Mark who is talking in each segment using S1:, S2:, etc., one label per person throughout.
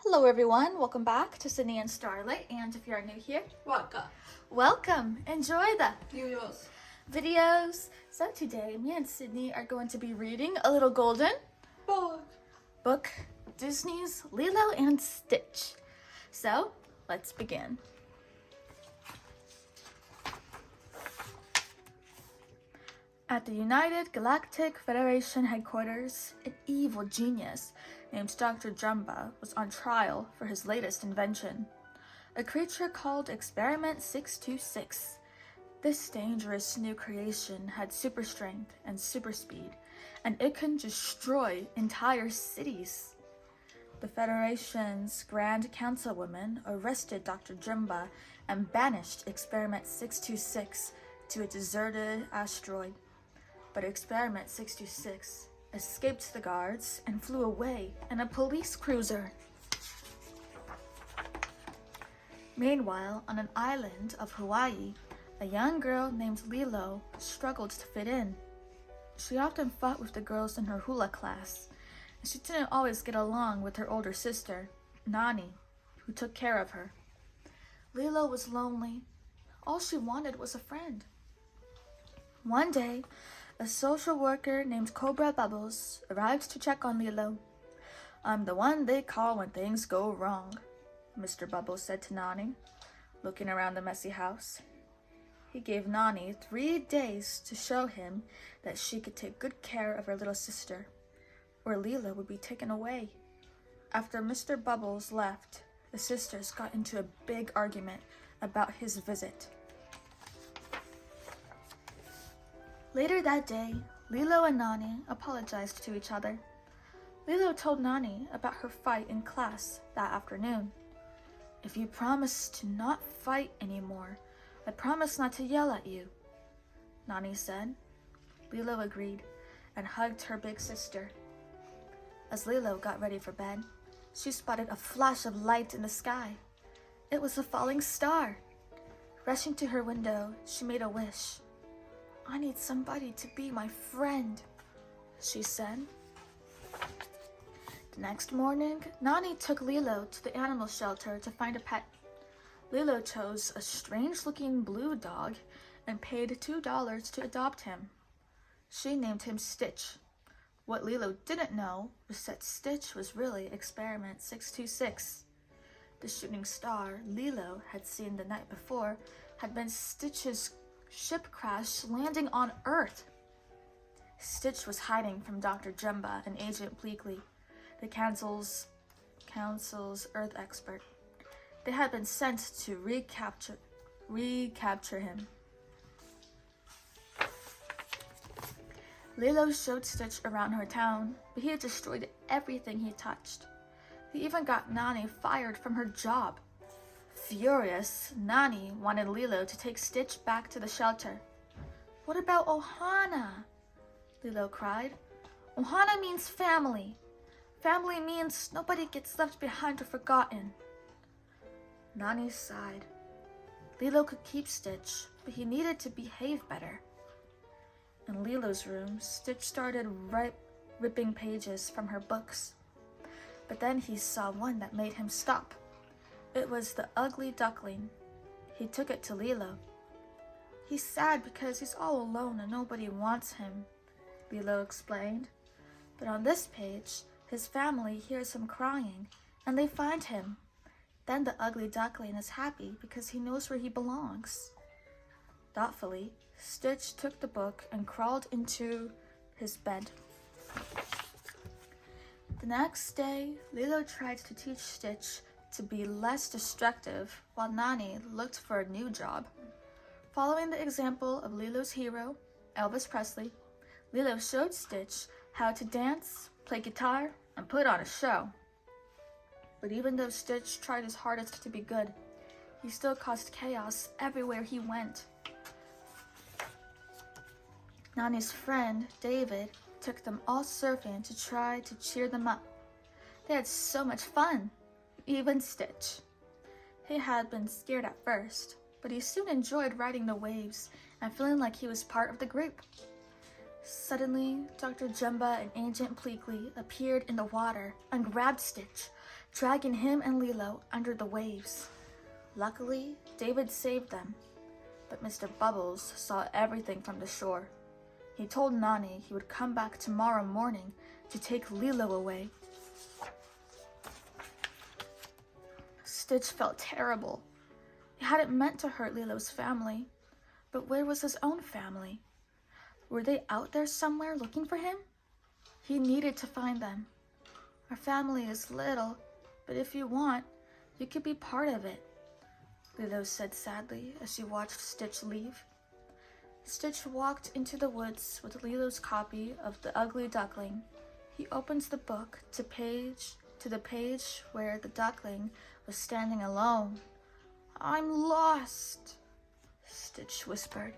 S1: Hello everyone, welcome back to Sydney and Starlight, and if you are new here, welcome! Enjoy the videos. So today, me and Sydney are going to be reading a little golden book, Disney's Lilo and Stitch. So, let's begin. At the United Galactic Federation headquarters, an evil genius named Dr. Jumba was on trial for his latest invention, a creature called Experiment 626. This dangerous new creation had super strength and super speed, and it can destroy entire cities. The Federation's Grand Councilwoman arrested Dr. Jumba and banished Experiment 626 to a deserted asteroid. But Experiment 626 escaped the guards and flew away in a police cruiser. Meanwhile, on an island of Hawaii, a young girl named Lilo struggled to fit in. She often fought with the girls in her hula class, and she didn't always get along with her older sister, Nani, who took care of her. Lilo was lonely. All she wanted was a friend. One day, a social worker named Cobra Bubbles arrived to check on Lilo. "I'm the one they call when things go wrong," Mr. Bubbles said to Nani, looking around the messy house. He gave Nani 3 days to show him that she could take good care of her little sister, or Lilo would be taken away. After Mr. Bubbles left, the sisters got into a big argument about his visit. Later that day, Lilo and Nani apologized to each other. Lilo told Nani about her fight in class that afternoon. "If you promise to not fight anymore, I promise not to yell at you," Nani said. Lilo agreed and hugged her big sister. As Lilo got ready for bed, she spotted a flash of light in the sky. It was a falling star. Rushing to her window, she made a wish. "I need somebody to be my friend," she said. The next morning, Nani took Lilo to the animal shelter to find a pet. Lilo chose a strange-looking blue dog and paid $2 to adopt him. She named him Stitch. What Lilo didn't know was that Stitch was really Experiment 626. The shooting star Lilo had seen the night before had been Stitch's ship crash landing on Earth. Stitch was hiding from Dr. Jumba and Agent Pleakley, the Council's Earth expert. They had been sent to recapture him. Lilo showed Stitch around her town, but he had destroyed everything he touched. He even got Nani fired from her job. Furious, Nani wanted Lilo to take Stitch back to the shelter. "What about Ohana?" Lilo cried. "Ohana means family. Family means nobody gets left behind or forgotten." Nani sighed. Lilo could keep Stitch, but he needed to behave better. In Lilo's room, Stitch started ripping pages from her books. But then he saw one that made him stop. It was the ugly duckling. He took it to Lilo. "He's sad because he's all alone and nobody wants him," Lilo explained. But on this page, his family hears him crying, and they find him. Then the ugly duckling is happy because he knows where he belongs. Thoughtfully, Stitch took the book and crawled into his bed. The next day, Lilo tried to teach Stitch to be less destructive while Nani looked for a new job. Following the example of Lilo's hero, Elvis Presley, Lilo showed Stitch how to dance, play guitar, and put on a show. But even though Stitch tried his hardest to be good, he still caused chaos everywhere he went. Nani's friend, David, took them all surfing to try to cheer them up. They had so much fun, even Stitch. He had been scared at first, but he soon enjoyed riding the waves and feeling like he was part of the group. Suddenly, Dr. Jumba and Agent Pleakley appeared in the water and grabbed Stitch. dragging him and Lilo under the waves. Luckily, David saved them, but Mr. Bubbles saw everything from the shore. He told Nani he would come back tomorrow morning to take Lilo away. Stitch felt terrible. He hadn't meant to hurt Lilo's family, but where was his own family? Were they out there somewhere looking for him? He needed to find them. Our family is little, but if you want, you could be part of it, Lilo said sadly as she watched Stitch leave. Stitch walked into the woods with Lilo's copy of The Ugly Duckling. He opens the book to the page where the duckling was standing alone. "I'm lost," Stitch whispered.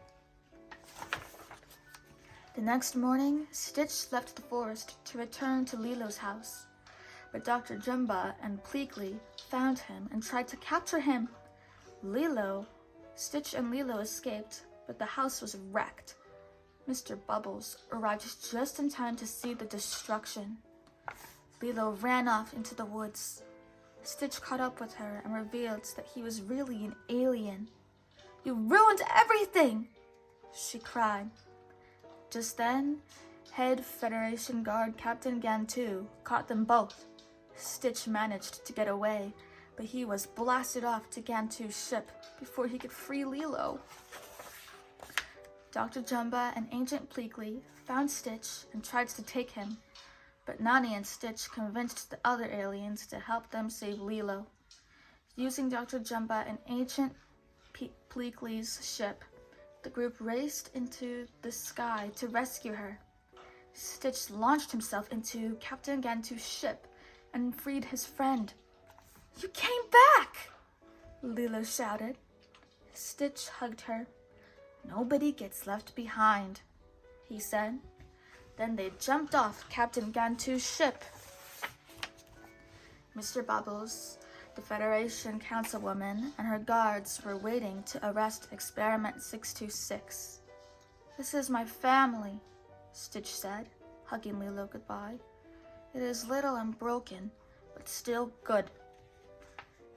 S1: The next morning, Stitch left the forest to return to Lilo's house, but Dr. Jumba and Pleakley found him and tried to capture him. Stitch and Lilo escaped, but the house was wrecked. Mr. Bubbles arrived just in time to see the destruction. Lilo ran off into the woods. Stitch caught up with her and revealed that he was really an alien. "You ruined everything!" she cried. Just then, head Federation Guard Captain Gantu caught them both. Stitch managed to get away, but he was blasted off to Gantu's ship before he could free Lilo. Dr. Jumba and Agent Pleakley found Stitch and tried to take him, but Nani and Stitch convinced the other aliens to help them save Lilo. Using Dr. Jumba and Agent Pleakley's ship, the group raced into the sky to rescue her. Stitch launched himself into Captain Gantu's ship and freed his friend. "You came back!" Lilo shouted. Stitch hugged her. "Nobody gets left behind," he said. Then they jumped off Captain Gantu's ship. Mr. Bubbles, the Federation Councilwoman, and her guards were waiting to arrest Experiment 626. "This is my family," Stitch said, hugging Lilo goodbye. "It is little and broken, but still good."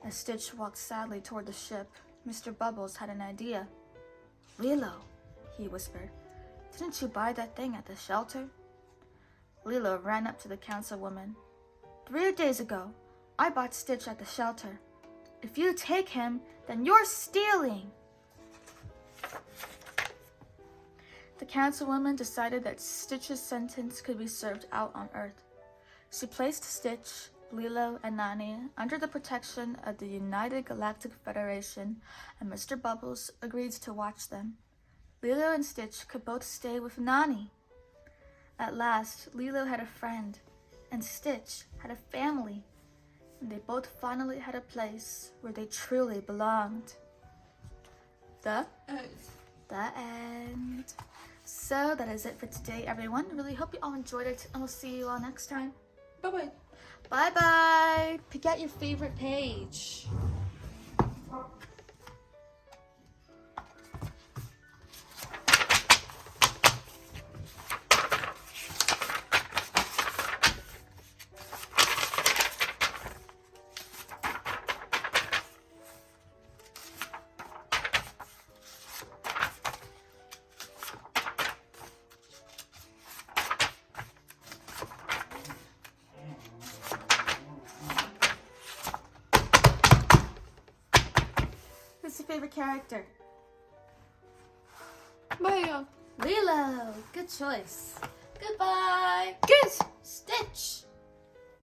S1: As Stitch walked sadly toward the ship, Mr. Bubbles had an idea. "Lilo," he whispered, "didn't you buy that thing at the shelter?" Lilo ran up to the councilwoman. 3 days ago, I bought Stitch at the shelter. If you take him, then you're stealing." The councilwoman decided that Stitch's sentence could be served out on Earth. She placed Stitch, Lilo, and Nani under the protection of the United Galactic Federation, and Mr. Bubbles agreed to watch them. Lilo and Stitch could both stay with Nani. At last, Lilo had a friend, and Stitch had a family, and they both finally had a place where they truly belonged. The end. So that is it for today, everyone. Really hope you all enjoyed it, and we'll see you all next time.
S2: Bye-bye.
S1: Bye-bye. Pick out your favorite page. Who's your favorite character?
S2: Bye.
S1: Lilo. Good choice. Goodbye.
S2: Kiss.
S1: Stitch.